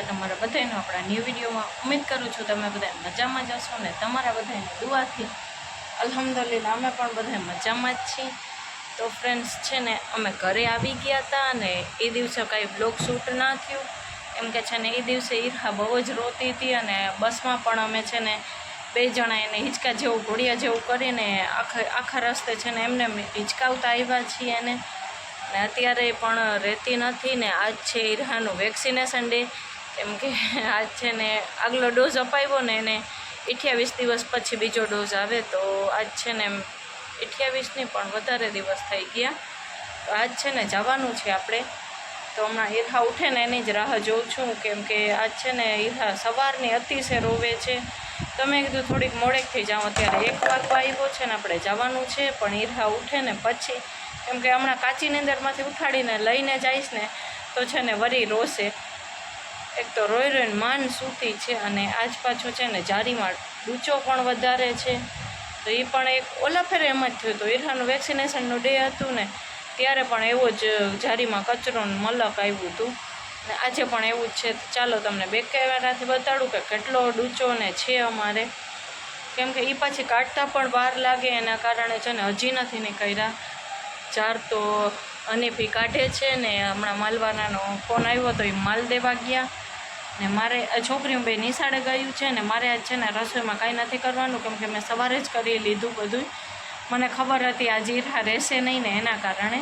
છે તમારા બધાનો આપણા ન્યૂ વિડીયોમાં। ઉમ્મીદ કરું છું તમે બધા મજામાં જ હશો ને તમારા બધાની દુઆથી અલ્હમ્દુલિલ્લાહ અમે પણ બધા મજામાં જ છીએ। તો ફ્રેન્ડ્સ છે ને અમે ઘરે આવી ગયા હતા અને એ દિવસે કાંઈ બ્લોગ શૂટ ના થયું એમ કે છે ને એ દિવસે ઈરહા બહુ જ રોતી હતી અને બસમાં પણ અમે છે ને બે જણા એને હિંચકા જેવું ઘોડિયા જેવું કરીને આખા રસ્તે છે ને એમને હિંચકાવતા આવ્યા છીએ એને ને અત્યારે પણ રહેતી નથી ને આજ છે ઈરહાનું વેક્સિનેશન ડે કેમ કે આજ છે ને આગલો ડોઝ અપાવ્યો ને એને 28 દિવસ પછી બીજો ડોઝ આવે તો આજ છે ને 28 પણ વધારે દિવસ થઈ ગયા તો આજ છે ને જવાનું છે આપણે તો હમણાં ઈરહા ઉઠે ને એની જ રાહ જોઉં છું કેમ કે આજ છે ને ઈરહા સવારની અતિશય રોવે છે તો મેં કીધું થોડીક મોડેકથી જાઉં અત્યારે 1 વાગવા આવ્યો છે ને આપણે જવાનું છે પણ ઈરહા ઉઠે ને પછી કેમ કે હમણાં કાચી નીંદરમાંથી ઉઠાડીને લઈને જઈશ ને તો છે ને વળી રોશે એક તો રોઈ રોઈને માન સૂતી છે અને આજ પાછું છે ને જારીમાં ડૂચો પણ વધારે છે તો એ પણ એક ઓલા ફેરે એમ જ થયું હતું ઈરહાનું વેક્સિનેશનનું ડે હતું ને ત્યારે પણ એવો જ જારીમાં કચરો ને મલક આવ્યું હતું ને આજે પણ એવું જ છે ચાલો તમને બેક કેમેરાથી બતાડું કે કેટલો ડૂચો ને છે અમારે કેમ કે એ પાછી કાઢતા પણ વાર લાગે એના કારણે છે ને હજી નથી નીકળ્યા ચાર તો અનેપી કાઢે છે ને હમણાં માલવાનાનો ફોન આવ્યો તો એ માલ દેવા ગયા ને મારે છોકરીઓ બે નિશાળે ગયું છે ને મારે આજ છે ને રસોઈમાં કાંઈ નથી કરવાનું કેમ કે મેં સવારે જ કરી લીધું બધું મને ખબર હતી આજે ઈરહા રહેશે નહીં ને એના કારણે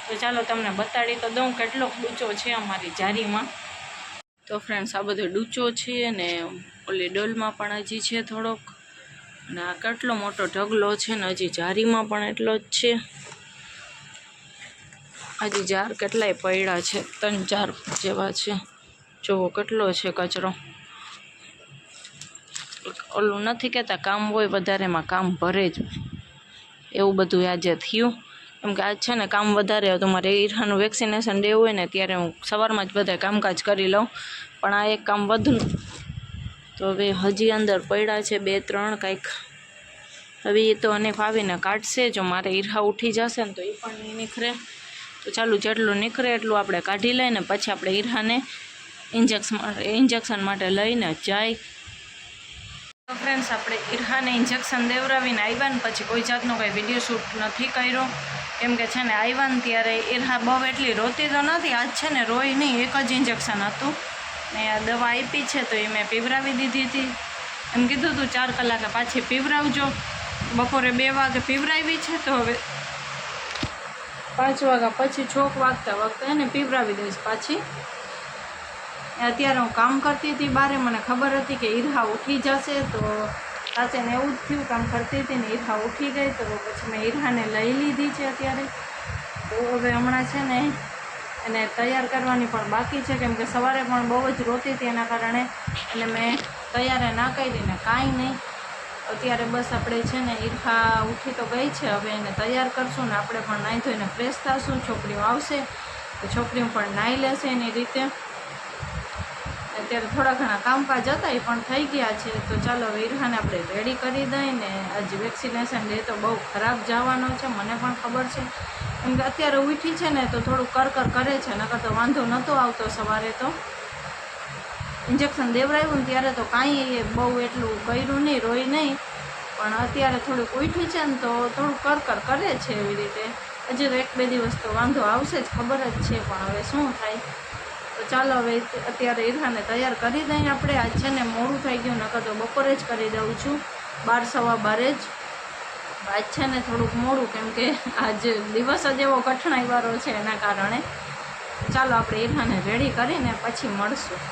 તો ચાલો તમને બતાડી તો દઉં કેટલો ડૂચો છે અમારી જારીમાં તો ફ્રેન્ડ્સ આ બધો ડૂચો છે ને ઓલી ડોલમાં પણ હજી છે થોડોક અને આ કેટલો મોટો ઢગલો છે ને હજી જારીમાં પણ એટલો જ છે હજી જાર કેટલાય પડ્યા છે 3-4 જેવા છે જોવો કેટલો છે કચરો ઓલું નથી કહેતા કામ હોય વધારેમાં કામ ભરે જ એવું બધું આજે થયું કેમ કે આજ છે ને કામ વધારે હતું મારે ઈરહાનું વેક્સિનેશન ડે હોય ને ત્યારે હું સવારમાં જ બધા કામકાજ કરી લઉં પણ આ એક કામ વધુ તો હવે હજી અંદર પડ્યા છે 2-3 કાંઈક હવે એ તો અને ફાવીને કાઢશે જો મારે ઈરહા ઉઠી જશે ને તો એ પણ નહીં નીકળે તો ચાલુ જેટલું નીકળે એટલું આપણે કાઢી લઈને પછી આપણે ઈરહાને ઇન્જેક્શન માટે લઈને જાય તો ફ્રેન્ડ્સ આપણે ઈરહાને ઇન્જેક્શન દેવડાવીને આવ્યા ને પછી કોઈ જાતનો કાંઈ વિડીયો શૂટ નથી કર્યો કેમ કે છે ને આવ્યા ને ત્યારે ઈરહા બહુ એટલી રોતી તો નથી આજ છે ને રોઈ નહીં એક જ ઇન્જેક્શન હતું ને આ દવા આપી છે તો એ મેં પીવરાવી દીધી હતી એમ કીધું હતું 4 કલાકે પાછી પીવરાવજો બપોરે 2 વાગે પીવરાવી છે તો હવે 5 વાગ્યા પછી 6 વાગતા એને પીવરાવી દઈશ પાછી અત્યારે હું કામ કરતી હતી બારે મને ખબર હતી કે ઈરહા ઉઠી જશે તો સાચે ને એવું જ થયું કામ કરતી હતી ને ઈરહા ઉઠી ગઈ તો પછી મેં ઈરહાને લઈ લીધી છે અત્યારે તો હવે હમણાં છે ને એને તૈયાર કરવાની પણ બાકી છે કેમ કે સવારે પણ બહુ જ રોતી હતી એના કારણે અને મેં તૈયાર ના કરી ને કાંઈ નહીં અત્યારે બસ આપણે છે ને ઈરહા ઉઠી તો ગઈ છે હવે એને તૈયાર કરશું ને આપણે પણ નાહી ધોઈને ફ્રેશ થશું છોકરીઓ આવશે તો છોકરીઓ પણ નાહી લેશે એની રીતે અત્યારે થોડા ઘણા કામકાજ હતા એ પણ થઈ ગયા છે તો ચાલો હવે ઈરહાને આપણે રેડી કરી દઈને આજે વેક્સિનેશન ડે તો બહુ ખરાબ જવાનો છે મને પણ ખબર છે કેમ કે અત્યારે ઉઠી છે ને તો થોડું કરકર કરે છે નકર તો વાંધો નહોતો આવતો સવારે તો ઇન્જેક્શન દેવડાવ્યું ને ત્યારે તો કાંઈ બહુ એટલું કર્યું નહીં રોઈ નહીં પણ અત્યારે થોડુંક ઉઠી છે ને તો થોડું કરકર કરે છે એવી રીતે હજી તો 1-2 દિવસ તો વાંધો આવશે જ ખબર જ છે પણ હવે શું થાય તો ચાલો હવે અત્યારે ઈરહાને તૈયાર કરી દઈએ આપણે આજ છે ને મોડું થઈ ગયું નકર તો બપોરે જ કરી દઉં છું 12-12 જ આજ છે ને થોડુંક મોડું કેમ કે આજ દિવસ જ એવો કઠણાઈવાળો છે એના કારણે ચાલો આપણે ઈરહાને રેડી કરીને પછી મળશું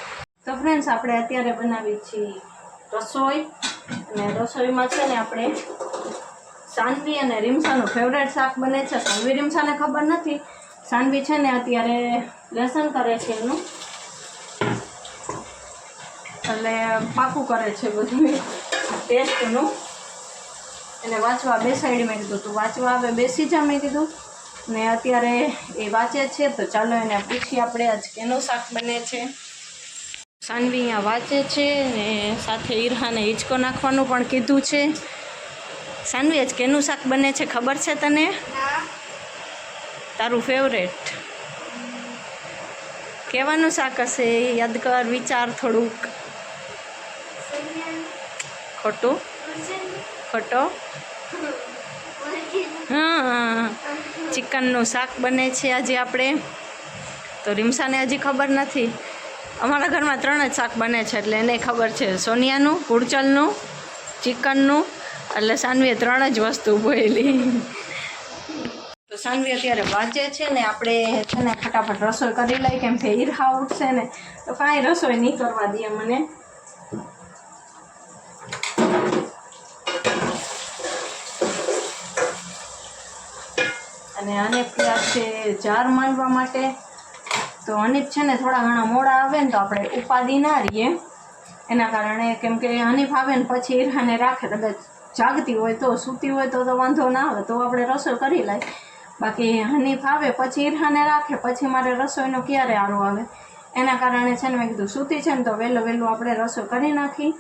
તો ફ્રેન્ડ્સ આપણે અત્યારે બનાવી છીએ રસોઈ અને રસોઈમાં છે ને આપણે સાનવી અને રીમસાનું ફેવરેટ શાક બને છે સાનવી રીમસાને ખબર નથી સાનવી છે ને અત્યારે લેસન કરે છે એનું એટલે પાકું કરે છે બધું ટેસ્ટનું એને વાંચવા બેસાડી મેં કીધું તું વાંચવા આવે બેસી જા મેં કીધું ને અત્યારે એ વાંચે છે તો ચાલો એને પૂછીએ આપણે આજ કેનું શાક બને છે સાનવી અહીંયા વાંચે છે ને સાથે ઈરહાને હિંચકો નાખવાનું પણ કીધું છે સાનવી આજ કેનું શાક બને છે ખબર છે તને તારું ફેવરેટ કહેવાનું શાક હશે? યાદ કર, વિચાર થોડુંક. ખોટું? ખોટો? હા, ચિકનનું શાક બને છે આજે આપણે. તો રીમસાને હજી ખબર નથી. અમારા ઘરમાં 3 જ શાક બને છે એટલે એને ખબર છે. સોનિયાનું, કુડચલનું, ચિકનનું, એટલે સાનવીએ 3 જ વસ્તુ બોલી. તો સાનવી અત્યારે વાંચે છે ને, આપણે છે ને ફટાફટ રસોઈ કરી લઈ, કેમ કે ઈરહા ઉઠશે ને તો કાંઈ રસોઈ નહીં કરવા દે મને. અને અનેક છે જાર માંડવા માટે. તો હનીફ છે ને થોડા ઘણા મોડા આવે ને તો આપણે ઉપાધિ ના રહીએ એના કારણે, કેમ કે હનીફ આવે ને પછી ઈરહાને રાખે, કદાચ જાગતી હોય તો, સૂતી હોય તો વાંધો ના આવે, તો આપણે રસોઈ કરી લઈએ. બાકી હનીફ આવે પછી ઈરહાને રાખે, પછી મારે રસોઈનો ક્યારે આરો આવે, એના કારણે છે ને મેં કીધું સૂતી છે ને તો વહેલું આપણે રસોઈ કરી નાખી.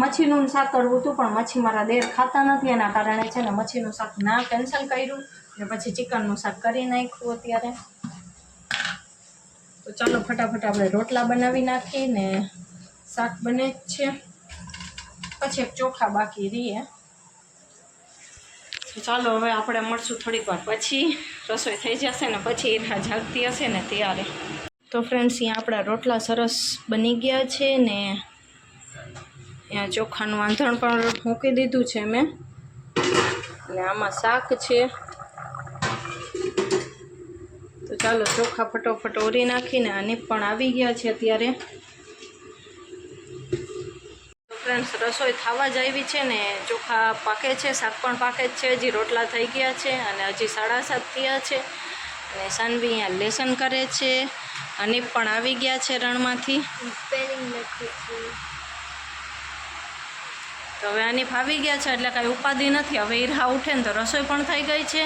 મચ્છીનું શાક કરવું હતું પણ મચ્છી મારા દેર ખાતા નથી, એના કારણે છે ને મચ્છીનું શાક ના કેન્સલ કર્યું ને પછી ચિકનનું શાક કરી નાખ્યું અત્યારે. તો ચાલો ફટાફટ આપણે રોટલા બનાવી નાખીએ ને શાક બને જ છે, પછી એક ચોખા બાકી રહીએ. તો ચાલો હવે આપણે મળશું થોડીક વાર પછી, રસોઈ થઈ જશે ને પછી ઈરહા જાગતી હશે ને ત્યારે. તો ફ્રેન્ડ્સ, અહીંયા આપણા રોટલા સરસ બની ગયા છે ને અહીંયા ચોખાનું વાંધણ પણ મૂકી દીધું છે મેં, અને આમાં શાક છે. તો ચાલો ચોખા ફટોફટ ઓરી નાખીને હનીફ પણ આવી ગયા છે અત્યારે. તો ફ્રેન્ડ્સ, રસોઈ થવા જ આવી છે ને, ચોખા પાકે છે, શાક પણ પાકે જ છે, હજી રોટલા થઈ ગયા છે અને હજી 7:30 થયા છે. અને સાનવી અહીંયા લેસન કરે છે, હનીફ પણ આવી ગયા છે રણમાંથી. તો હવે હનીફ આવી ગયા છે એટલે કાંઈ ઉપાધિ નથી. હવે ઈરહા ઉઠે ને તો રસોઈ પણ થઈ ગઈ છે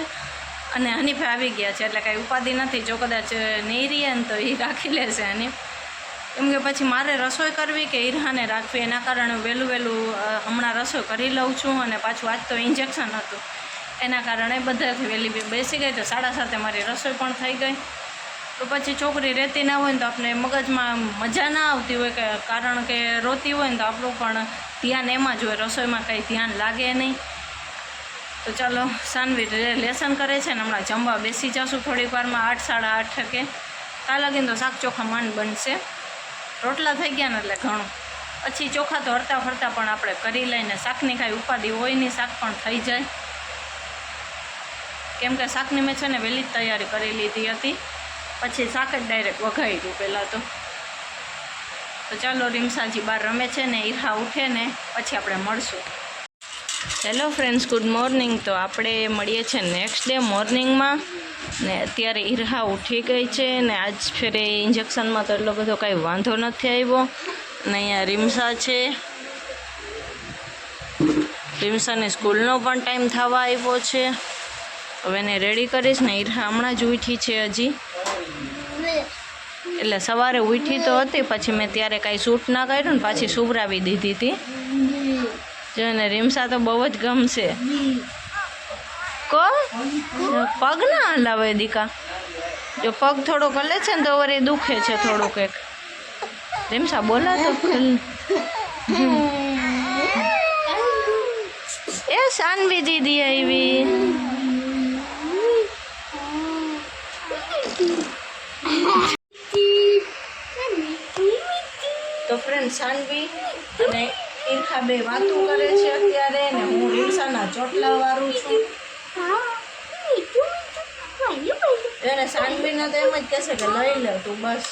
અને હનીફે આવી ગયા છે એટલે કાંઈ ઉપાધિ નથી. જો કદાચ નહીં રહીએ ને તો એ રાખી લેશે હનીફ, કેમ કે પછી મારે રસોઈ કરવી કે ઈરહાને રાખવી, એના કારણે વહેલું હમણાં રસોઈ કરી લઉં છું. અને પાછું આજ તો ઇન્જેક્શન હતું એના કારણે બધાથી વહેલી બેસી ગઈ, તો 7:30 મારી રસોઈ પણ થઈ ગઈ. તો પછી છોકરી રહેતી ના હોય ને તો આપણે મગજમાં મજા ના આવતી હોય, કે કારણ કે રોતી હોય ને તો આપણું પણ ધ્યાન એમાં જ હોય, રસોઈમાં કંઈ ધ્યાન લાગે નહીં. તો ચાલો સાનવી લેસન કરે છે ને હમણાં જમવા બેસી જશું થોડીક વારમાં, 8-8:30 કે કાં લાગીને તો શાક ચોખા માંડ બનશે. રોટલા થઈ ગયા ને એટલે ઘણું, પછી ચોખા તો હરતા ફરતા પણ આપણે કરી લઈને, શાકની કાંઈ ઉપાધિ હોય નહીં, શાક પણ થઈ જાય. કેમ કે શાકની મેં છે ને વહેલી જ તૈયારી કરી લીધી હતી, પછી શાક જ ડાયરેક્ટ વઘાર્યું પહેલાં તો. ચાલો રીમસાજી બહાર રમે છે ને, ઈરહા ઉઠે ને પછી આપણે મળશું. Hello friends, good morning. તો આપણે મળીએ છીએ નેક્સ્ટ ડે મોર્નિંગમાં ને અત્યારે ઈરહા ઉઠી ગઈ છે ને આજ ફેરે ઇન્જેક્શનમાં તો એટલો બધો કાંઈ વાંધો નથી આવ્યો. ને અહીંયા રીમસા છે, રીમસાની સ્કૂલનો પણ ટાઈમ થવા આવ્યો છે. હવે એને રેડી કરીશ ને. ઈરહા હમણાં જ ઉઠી છે હજી, એટલે સવારે ઉઠી તો હતી, પછી મેં ત્યારે કાંઈ શૂટ ના કર્યું ને પાછી સુવરાવી દીધી હતી. જો ને રીમસા તો બહુ જ ગમશે. કો પગ ના હલાવે દીકા, જો પગ થોડોક હલે છે ને તો વળી દુખે છે થોડુંક. એક રીમસા બોલા તો એ સાનવી દીદી આવી. તો ફ્રેન્ડ, સાનવી અને ઈરહા બે વાતો કરે છે અત્યારે ને હું રીમસાના ચોટલા વાળું છું. એને સાનવીને તો એમ જ કહેશે કે લઈ લે તું બસ.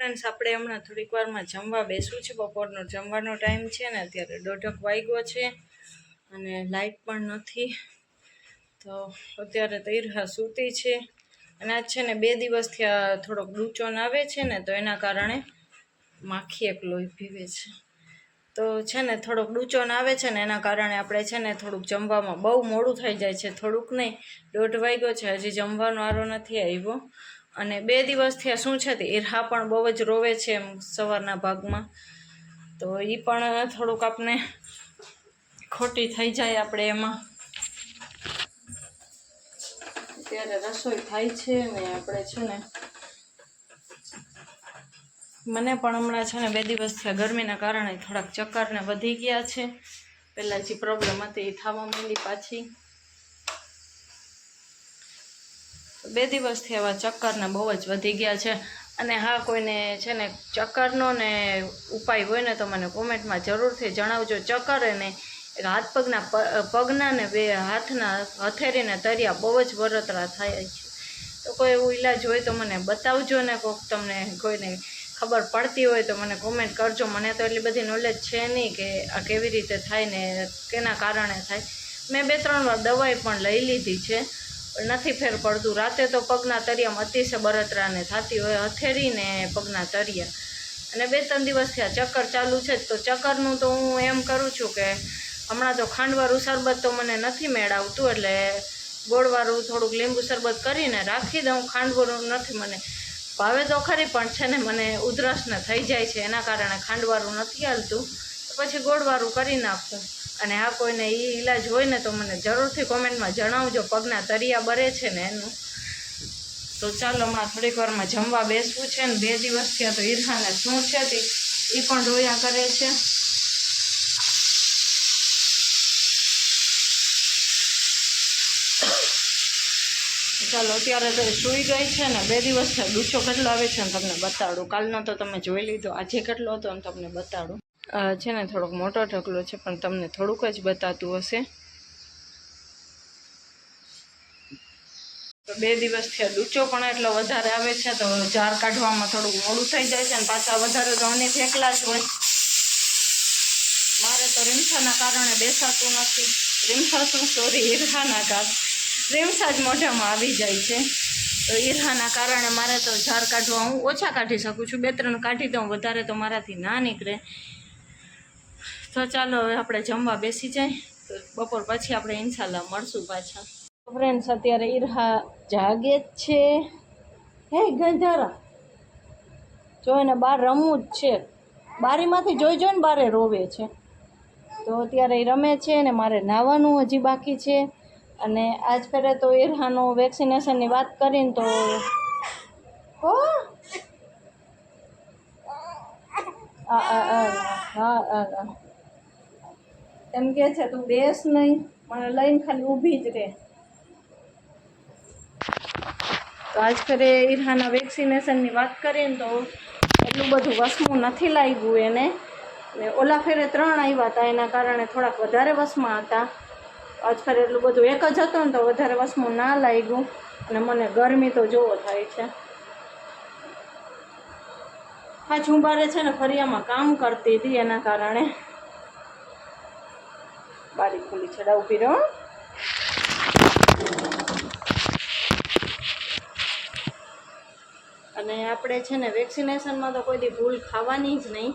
ફ્રેન્ડ્સ, આપણે હમણાં થોડીક વારમાં જમવા બેસવું છે. બપોરનો જમવાનો ટાઈમ છે ને અત્યારે 1:30 વાગ્યો છે અને લાઇટ પણ નથી. તો અત્યારે તો ઈરહા સૂતી છે અને આજ છે ને 2 દિવસથી આ થોડોક ડૂચોન આવે છે ને તો એના કારણે માખી એક લોહી પીવે છે. તો છે ને થોડોક ડૂચોન આવે છે ને એના કારણે આપણે છે ને થોડુંક જમવામાં બહુ મોડું થઈ જાય છે. થોડુંક નહીં, 1:30 વાગ્યો છે, હજી જમવાનો આરો નથી આવ્યો. અને 2 દિવસથી શું છે તે ઈરહા પણ બહુ જ રોવે છે એમ સવારના ભાગમાં, તો એ પણ થોડુંક આપણે ખોટી થઈ જાય આપણે એમાં. અત્યારે રસોઈ થાય છે ને આપણે છે ને મને પણ હમણાં છે ને 2 દિવસથી ગરમીના કારણે થોડાક ચક્કરને વધી ગયા છે. પહેલાં જે પ્રોબ્લેમ હતી એ થવા માંડી પાછી. 2 દિવસથી આવા ચક્કરને બહુ જ વધી ગયા છે. અને હા, કોઈને છે ને ચક્કરનો ને ઉપાય હોય ને તો મને કોમેન્ટમાં જરૂરથી જણાવજો. ચક્કર ને હાથ પગના ને 2 હાથના હથેળીને તરિયા બહુ જ બળતરા થાય છે. તો કોઈ એવું ઈલાજ હોય તો મને બતાવજો ને. કોઈક તમને કોઈને ખબર પડતી હોય તો મને કોમેન્ટ કરજો. મને તો એટલી બધી નોલેજ છે નહીં કે આ કેવી રીતે થાય ને કેના કારણે થાય. મેં 2-3 વાર દવાઈ પણ લઈ લીધી છે પણ નથી ફેર પડતું. રાતે તો પગના તરિયામાં અતિશય બળતરાને થતી હોય, હથેળી ને પગના તરિયા. અને 2-3 દિવસથી આ ચક્કર ચાલુ છે. તો ચક્કરનું તો હું એમ કરું છું કે હમણાં તો ખાંડવાળું શરબત તો મને નથી મેળાવતું, એટલે ગોળવાળું થોડુંક લીંબુ શરબત કરીને રાખી દઉં. ખાંડવાળું નથી મને ભાવે તો ખરી, પણ છે ને મને ઉધરસને થઈ જાય છે, એના કારણે ખાંડવાળું નથી હાલતું. તો પછી ગોળવાળું કરી નાખું. અને આ કોઈને એ ઈલાજ હોય ને તો મને જરૂરથી કોમેન્ટમાં જણાવજો. પગના તરિયા બરે છે ને એનું. તો ચાલો હમણાં થોડીક વારમાં જમવા બેસવું છે ને. 2 દિવસથી આ તો ઈરહાને શું છે તે એ પણ રોયા કરે છે. ચાલો અત્યારે તો સૂઈ ગઈ છે ને. 2 દિવસથી ડૂચો કેટલો આવે છે ને તમને બતાડું. કાલનો તો તમે જોઈ લીધો, આજે કેટલો હતો ને તમને બતાડું. છે ને થોડોક મોટો ઢગલો છે પણ તમને થોડુંક જ બતાતું હશે. તો 2 દિવસથી ડૂચો પણ એટલો વધારે આવે છે તો જાર કાઢવામાં થોડુંક મોડું થઈ જાય છે. અને પાછા વધારે તો અનેક એકલા જ હોય. મારે તો રીમછાના કારણે બેસાતું નથી. ઈરહાના કારણે રીમછા જ મોઢામાં આવી જાય છે. તો ઈરહાના કારણે મારે તો જાર કાઢવા હું ઓછા કાઢી શકું છું. 2-3 કાઢી દઉં, વધારે તો મારાથી ના નીકળે. તો ચાલો હવે આપણે જમવા બેસી જાય. તો બપોર પછી આપણે ઇન્શાલ્લાહ મળશું પાછા. ફ્રેન્ડ્સ અત્યારે ઈરહા જાગે જ છે. હે ગંધારા જો એને બહાર રમવું જ છે. બારીમાંથી જોઈને બારે રોવે છે. તો અત્યારે એ રમે છે ને મારે નાહવાનું હજી બાકી છે. અને આજ ફેરે તો ઈરહાનું વેક્સિનેશનની વાત કરીને તો હા એમ કે છે તું બેસ નહીં, મને લઈને ખાલી ઊભી જ રહે. તો આજ ફેરે ઈરહાના વેક્સિનેશનની વાત કરીને તો એટલું બધું વસમું નથી લાગ્યું એને. ને ઓલા ફેરે 3 આવ્યા હતા, એના કારણે થોડાક વધારે વસમાં હતા. આજ ફેરે એટલું બધું એક જ હતું ને તો વધારે વસમું ના લાગ્યું. અને મને ગરમી તો જોવો થાય છે. પાછું હું બારે છે ને ફરિયામાં કામ કરતી હતી, એના કારણે બારી ખુલ્લી છે. ઊભી રહો. અને આપણે છે ને વેક્સિનેશનમાં તો કોઈ દી ભૂલ ખાવાની જ નહીં.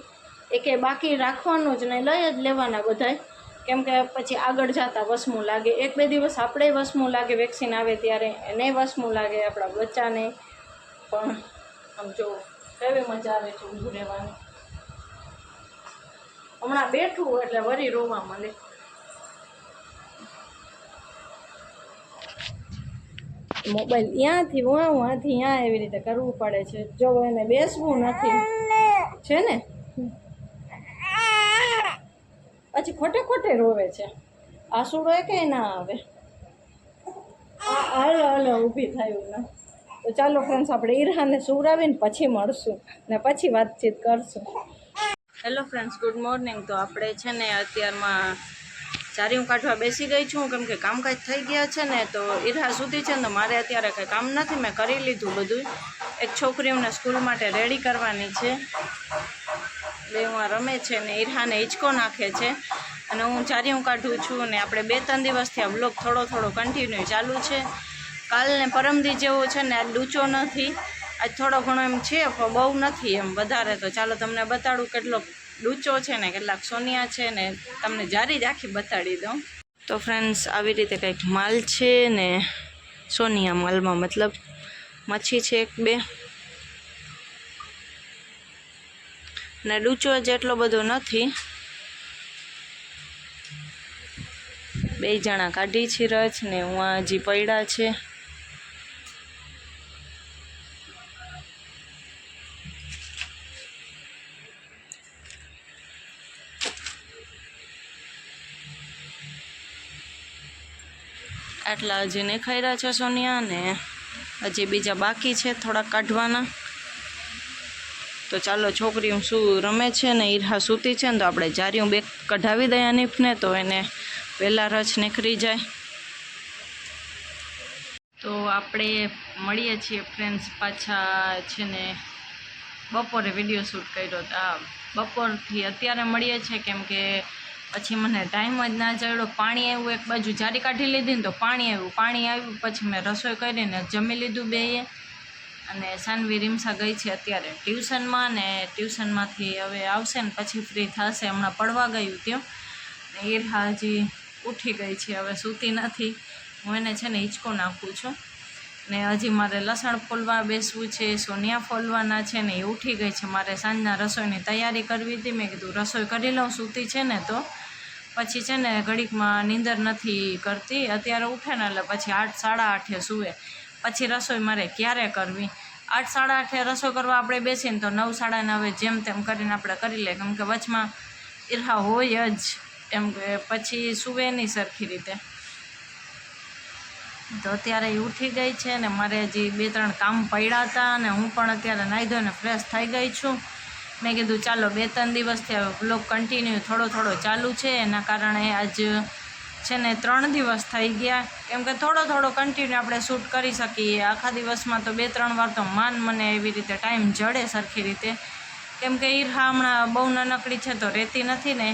એકે બાકી રાખવાનું જ નહીં, લઈ જ લેવાના બધાય. કેમ કે પછી આગળ જતાં વસમું લાગે. 1-2 દિવસ આપણે વસમું લાગે, વેક્સિન આવે ત્યારે એને વસમું લાગે, આપણા બચ્ચાને પણ. આમ જો કેવી મજા આવે છે ઊભું રહેવાની. હમણાં બેઠું એટલે વળી રોવા માંડે. મોબાઈલ ત્યાંથી ત્યાંથી ત્યાં એવી રીતે કરવું પડે છે. જો એને બેસવું નથી છે ને પછી ખોટે રોવે છે. આસુડો કે ના આવે. હાલો ઊભી થયું ને. તો ચાલો ફ્રેન્ડ્સ આપણે ઈરહાને સુવડાવીને પછી મળશું ને પછી વાતચીત કરશું. Hello friends, good morning. તો આપણે છે ને અત્યારમાં ચારીયું કાઢવા બેસી ગઈ છું. કેમ કે કામકાજ થઈ ગયા છે ને તો ઈરહા સુધી છે ને તો મારે અત્યારે કંઈ કામ નથી. મેં કરી લીધું બધું. એક છોકરીઓને સ્કૂલ માટે રેડી કરવાની છે. બેમાં રમે છે ને ઈરહાને હિંચકો નાખે છે. અને હું ચારીયું કાઢું છું. અને આપણે 2-3 દિવસથી આ બ્લોગ થોડો કન્ટિન્યુ ચાલુ છે. કાલ ને પરમદી જેવો છે ને આજ ડૂચો નથી. આજ થોડો ઘણો એમ છે પણ બહુ નથી એમ વધારે. તો ચાલો તમને બતાડું કેટલો ડૂચો છે ને કેટલાક સોનિયા છે ને તમને જારી જ આખી બતાડી દઉં. તો ફ્રેન્ડ્સ આવી રીતે કંઈક માલ છે ને સોનિયા માલમાં મતલબ. મચ્છી છે 1-2 ને ડૂચો જેટલો બધો નથી. 2 જણા કાઢી છે રચ ને હું હજી પડ્યા છે. આટલા હજી નહીં ખાઈ રહ્યા છે સોનિયા, ને હજી બીજા બાકી છે થોડાક કાઢવાના. તો ચાલો, છોકરીઓ શું રમે છે ને ઈરહા સૂતી છે ને, તો આપણે જારીઓ 2 કઢાવી દઈએ અનીફને, તો એને પહેલાં રચ નીકળી જાય. તો આપણે મળીએ છીએ ફ્રેન્ડ્સ પાછા છે ને બપોરે વિડીયો શૂટ કર્યો હતો. બપોરથી અત્યારે મળીએ છીએ કેમ કે પછી મને ટાઈમ જ ના ચડ્યો. પાણી આવ્યું, એક બાજુ જારી કાઢી લીધી ને તો પાણી આવ્યું પછી મેં રસોઈ કરીને જમી લીધું બેએ. અને સાનવી રીમસા ગઈ છે અત્યારે ટ્યુશનમાં, ને ટ્યુશનમાંથી હવે આવશે ને પછી ફ્રી થશે. હમણાં પડવા ગયું ત્યાં, ને ઈરહા હજી ઉઠી ગઈ છે, હવે સૂતી નથી. હું એને છે ને હિંચકો નાખું છું. ને હજી મારે લસણ ફોલવા બેસવું છે, સોનિયા ફોલવાના છે ને એ ઉઠી ગઈ છે. મારે સાંજના રસોઈની તૈયારી કરવી હતી. મેં કીધું રસોઈ કરી લઉં, સૂતી છે ને તો પછી છે ને ઘડીકમાં નીંદર નથી કરતી. અત્યારે ઉઠે ને એટલે પછી 8-8:30 સૂવે. પછી રસોઈ મારે ક્યારે કરવી? 8-8:30 રસોઈ કરવા આપણે બેસીને તો 9-9:30 જેમ તેમ કરીને આપણે કરી લઈએ, કેમ કે વચમાં ઈરહા હોય જ, એમ કે પછી સૂવે નહીં સરખી રીતે. તો અત્યારે એ ઉઠી ગઈ છે ને મારે હજી 2-3 કામ પડ્યા હતા, અને હું પણ અત્યારે નાહી ધોઈને ફ્રેશ થઈ ગઈ છું. મેં કીધું ચાલો 2-3 દિવસથી હવે બ્લોગ કન્ટિન્યુ થોડો ચાલુ છે. એના કારણે આજ છે ને 3 દિવસ થઈ ગયા, કેમ કે થોડો કન્ટિન્યુ આપણે શૂટ કરી શકીએ. આખા દિવસમાં તો 2-3 વાર તો મને એવી રીતે ટાઈમ જડે સરખી રીતે, કેમ કે ઈરહા હમણાં બહુ નાનકડી છે તો રહેતી નથી ને,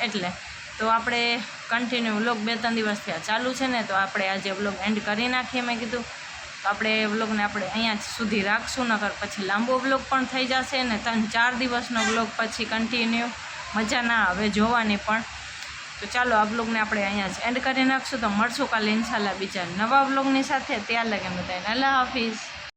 એટલે તો આપણે કન્ટિન્યુ વ્લોગ 2-3 દિવસથી ચાલુ છે ને, તો આપણે આજે વ્લોગ એન્ડ કરી નાખીએ. મેં કીધું તો આપણે વ્લોગને આપણે અહીંયા સુધી રાખશું, નકર પછી લાંબો વ્લોગ પણ થઈ જશે ને 3-4 દિવસનો વ્લોગ પછી કન્ટિન્યુ મજા ના આવે જોવાની પણ. તો ચાલો આ વ્લોગને આપણે અહીંયા જ એન્ડ કરી નાખશું. તો મળશું કાલે ઇન્શાલ્લાહ બીજા નવા વ્લોગની સાથે. ત્યાં લગી બધાને અલ્લાહ હાફિઝ.